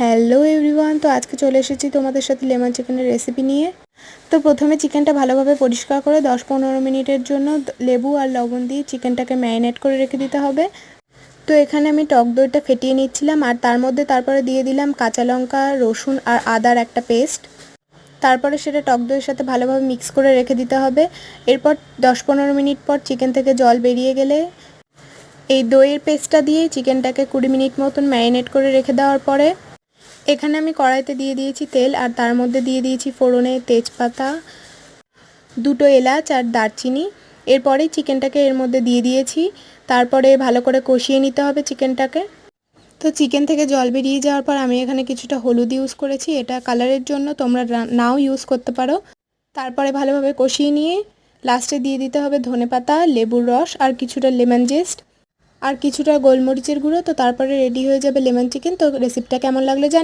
Hello everyone, তো আজকে চলে এসেছি তোমাদের সাথে লেমন চিকেনের রেসিপি নিয়ে। তো প্রথমে চিকেনটা ভালোভাবে পরিষ্কার করে 10-15 মিনিটের জন্য লেবু আর লবণ দিয়ে চিকেনটাকে ম্যারিনেট করে রেখে দিতে হবে। তো এখানে আমি টক দইটা ফেটিয়ে নিচ্ছিলাম আর তার মধ্যে তারপরে দিয়ে দিলাম কাঁচা লঙ্কা, রসুন আর আদার একটা পেস্ট। তারপরে সেটা টক দইয়ের সাথে ভালোভাবে মিক্স করে রেখে দিতে হবে। এরপর 10-15 মিনিট পর চিকেন থেকে জল বেরিয়ে গেলে এই দইয়ের পেস্টটা দিয়ে চিকেনটাকে 20 মিনিট মতন ম্যারিনেট করে রেখে দেওয়ার পরে এখানে আমি কড়াইতে দিয়ে দিয়েছি তেল আর তার মধ্যে দিয়ে দিয়েছি ফোড়নে তেজপাতা, 2টো এলাচ আর দারচিনি। এরপরেই চিকেনটাকে এর মধ্যে দিয়ে দিয়েছি। তারপরে ভালো করে কষিয়ে নিতে হবে চিকেনটাকে। তো চিকেন থেকে জল বেরিয়ে যাওয়ার পর আমি এখানে কিছুটা হলুদ ইউজ করেছি, এটা কালারের জন্য, তোমরা নাও ইউজ করতে পারো। তারপরে ভালোভাবে কষিয়ে নিয়ে লাস্টে দিয়ে দিতে হবে ধনেপাতা, লেবুর রস আর কিছুটা লেমন জেস্ট আর কিছুটা গোলমরিচের গুঁড়ো। তো তারপরে রেডি হয়ে যাবে লেমন চিকেন। তো রেসিপিটা কেমন লাগলো জানি।